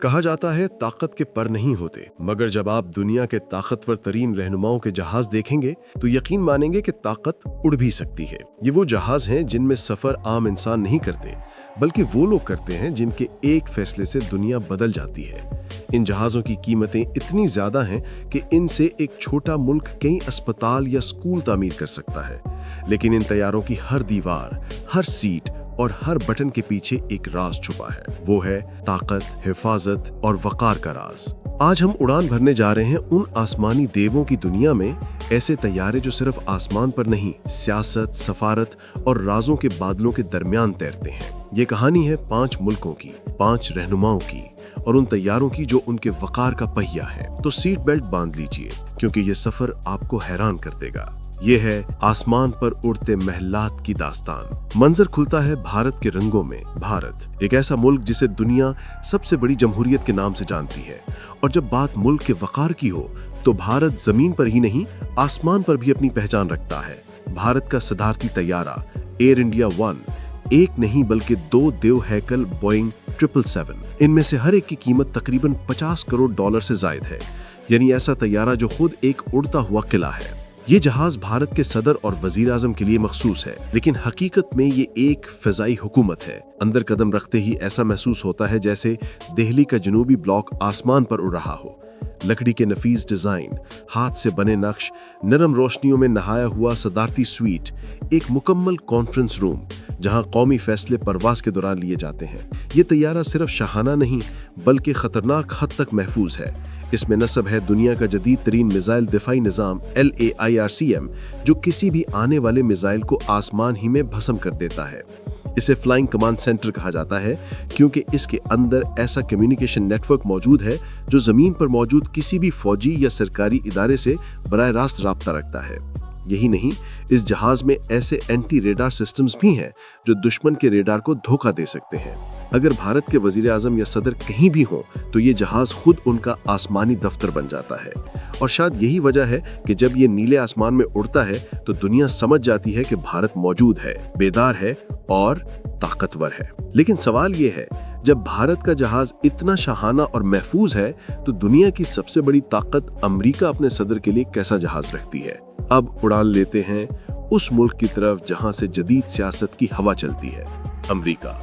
کہا جاتا ہے طاقت کے پر نہیں ہوتے، مگر جب آپ دنیا کے طاقتور ترین رہنماؤں کے جہاز دیکھیں گے تو یقین مانیں گے کہ طاقت اڑ بھی سکتی ہے۔ یہ وہ جہاز ہیں جن میں سفر عام انسان نہیں کرتے، بلکہ وہ لوگ کرتے ہیں جن کے ایک فیصلے سے دنیا بدل جاتی ہے۔ ان جہازوں کی قیمتیں اتنی زیادہ ہیں کہ ان سے ایک چھوٹا ملک کئی اسپتال یا اسکول تعمیر کر سکتا ہے، لیکن ان طیاروں کی ہر دیوار، ہر سیٹ اور ہر بٹن کے پیچھے ایک راز چھپا ہے۔ وہ ہے طاقت، حفاظت اور وقار کا راز۔ آج ہم اڑان بھرنے جا رہے ہیں ان آسمانی دیووں کی دنیا میں، ایسے طیارے جو صرف آسمان پر نہیں، سیاست، سفارت اور رازوں کے بادلوں کے درمیان تیرتے ہیں۔ یہ کہانی ہے 5 ملکوں کی، 5 رہنماؤں کی، اور ان طیاروں کی جو ان کے وقار کا پہیہ ہے۔ تو سیٹ بیلٹ باندھ لیجئے، کیونکہ یہ سفر آپ کو حیران کر دے گا۔ یہ ہے آسمان پر اڑتے محلات کی داستان۔ منظر کھلتا ہے بھارت کے رنگوں میں۔ بھارت ایک ایسا ملک جسے دنیا سب سے بڑی جمہوریت کے نام سے جانتی ہے، اور جب بات ملک کے وقار کی ہو تو بھارت زمین پر ہی نہیں، آسمان پر بھی اپنی پہچان رکھتا ہے۔ بھارت کا صدارتی طیارہ ایئر انڈیا 1 ایک نہیں بلکہ 2 دیو ہیکل بوئنگ 777، ان میں سے ہر ایک کی قیمت تقریباً $50 کروڑ سے زائد ہے، یعنی ایسا طیارہ جو خود ایک اڑتا ہوا قلعہ ہے۔ یہ جہاز بھارت کے صدر اور وزیر اعظم کے لیے مخصوص ہے، لیکن حقیقت میں یہ ایک فضائی حکومت ہے۔ اندر قدم رکھتے ہی ایسا محسوس ہوتا ہے جیسے دہلی کا جنوبی بلاک آسمان پر اڑ رہا ہو۔ لکڑی کے نفیس ڈیزائن، ہاتھ سے بنے نقش، نرم روشنیوں میں نہایا ہوا صدارتی سویٹ، ایک مکمل کانفرنس روم جہاں قومی فیصلے پرواز کے دوران لیے جاتے ہیں۔ یہ طیارہ صرف شاہانہ نہیں بلکہ خطرناک حد تک محفوظ ہے۔ اس میں نصب ہے دنیا کا جدید ترین میزائل دفاعی نظام LAIRCM، جو کسی بھی آنے والے میزائل کو آسمان ہی میں بھسم کر دیتا ہے۔ اسے فلائنگ کمانڈ سینٹر کہا جاتا ہے کیونکہ اس کے اندر ایسا کمیونیکیشن نیٹ ورک موجود ہے جو زمین پر موجود کسی بھی فوجی یا سرکاری ادارے سے براہ راست رابطہ رکھتا ہے۔ یہی نہیں، اس جہاز میں ایسے اینٹی ریڈار سسٹمز بھی ہیں جو دشمن کے ریڈار کو دھوکہ دے سکتے ہیں۔ اگر بھارت کے وزیر اعظم یا صدر کہیں بھی ہوں تو یہ جہاز خود ان کا آسمانی دفتر بن جاتا ہے۔ اور شاید یہی وجہ ہے کہ جب یہ نیلے آسمان میں اڑتا ہے تو دنیا سمجھ جاتی ہے کہ بھارت موجود ہے، بیدار ہے اور طاقتور ہے۔ لیکن سوال یہ ہے، جب بھارت کا جہاز اتنا شاہانہ اور محفوظ ہے تو دنیا کی سب سے بڑی طاقت امریکہ اپنے صدر کے لیے کیسا جہاز رکھتی ہے؟ اب اڑان لیتے ہیں اس ملک کی طرف جہاں سے جدید سیاست کی ہوا چلتی ہے، امریکہ،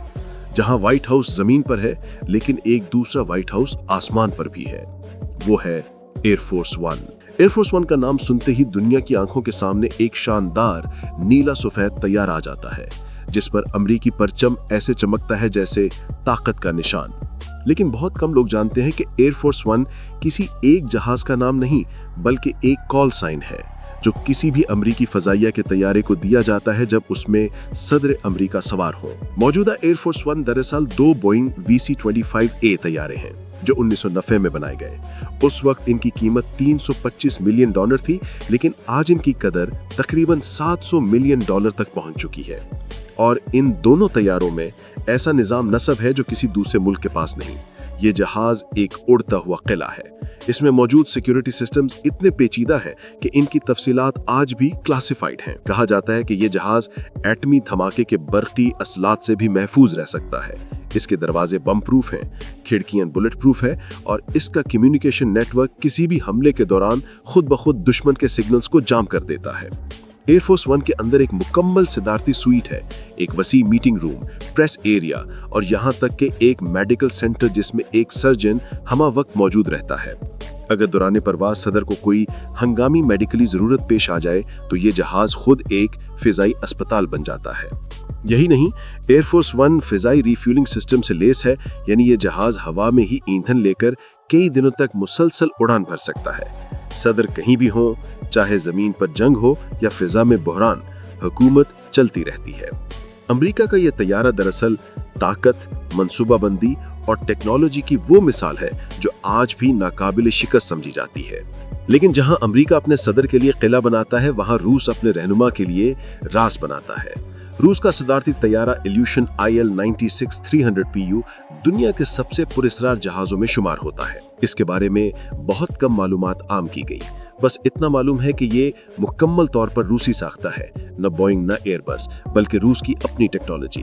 جہاں وائٹ ہاؤس زمین پر ہے لیکن ایک دوسرا وائٹ ہاؤس آسمان پر بھی ہے۔ وہ ہے ایئر فورس 1۔ ایئر فورس 1 کا نام سنتے ہی دنیا کی آنکھوں کے سامنے ایک شاندار نیلا سفید طیارہ آ جاتا ہے جس پر امریکی پرچم ایسے چمکتا ہے جیسے طاقت کا نشان۔ لیکن بہت کم لوگ جانتے ہیں کہ ایئر فورس 1 کسی ایک جہاز کا نام نہیں بلکہ ایک کال سائن ہے جو کسی بھی امریکی فضائیہ کے طیارے کو دیا جاتا ہے جب اس میں صدر امریکہ سوار ہو۔ موجودہ ایئر فورس 1 دراصل 2 بوئنگ VC-25A طیارے ہیں جو 1990 میں بنائے گئے۔ اس وقت ان کی قیمت $325 ملین تھی، لیکن آج ان کی قدر تقریباً $700 ملین تک پہنچ چکی ہے۔ اور ان دونوں طیاروں میں ایسا نظام نصب ہے جو کسی دوسرے ملک کے پاس نہیں۔ یہ جہاز ایک اڑتا ہوا قلعہ ہے۔ اس میں موجود سیکیورٹی سسٹمز اتنے پیچیدہ ہیں کہ ان کی تفصیلات آج بھی کلاسیفائڈ ہیں۔ کہا جاتا ہے کہ یہ جہاز ایٹمی دھماکے کے برقی اثرات سے بھی محفوظ رہ سکتا ہے۔ اس کے دروازے بم پروف ہیں، کھڑکیاں بلٹ پروف ہیں، اور اس کا کمیونیکیشن نیٹ ورک کسی بھی حملے کے دوران خود بخود دشمن کے سگنلز کو جام کر دیتا ہے۔ ایئر فورس 1 کے اندر ایک مکمل صدارتی سویٹ ہے، ایک وسیع میٹنگ روم، پریس ایریا اور یہاں تک کہ ایک میڈیکل سینٹر جس میں ایک سرجن ہمہ وقت موجود رہتا ہے۔ اگر دوران پرواز صدر کو کوئی ہنگامی میڈیکلی ضرورت پیش آ جائے تو یہ جہاز خود ایک فضائی اسپتال بن جاتا ہے۔ یہی نہیں، ایئر فورس 1 فضائی ریفیولنگ سسٹم سے لیس ہے، یعنی یہ جہاز ہوا میں ہی ایندھن لے کر کئی دنوں تک مسلسل اڑان بھر سکتا ہے۔ صدر کہیں بھی ہوں، چاہے زمین پر جنگ ہو یا فضا میں بحران، حکومت چلتی رہتی ہے۔ امریکہ کا یہ طیارہ دراصل طاقت، منصوبہ بندی اور ٹیکنالوجی کی وہ مثال ہے جو آج بھی ناقابل شکست سمجھی جاتی ہے۔ لیکن جہاں امریکہ اپنے صدر کے لیے قلعہ بناتا ہے، وہاں روس اپنے رہنما کے لیے راز بناتا ہے۔ روس کا صدارتی طیارہ ایلیوشن IL-96-300PU دنیا کے سب سے پراسرار جہازوں میں شمار ہوتا ہے۔ اس کے بارے میں بہت کم معلومات عام کی گئی، بس اتنا معلوم ہے کہ یہ مکمل طور پر روسی ساختہ ہے، نہ بوئنگ نہ ایئر بس، بلکہ روس کی اپنی ٹیکنالوجی۔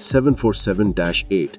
747-8,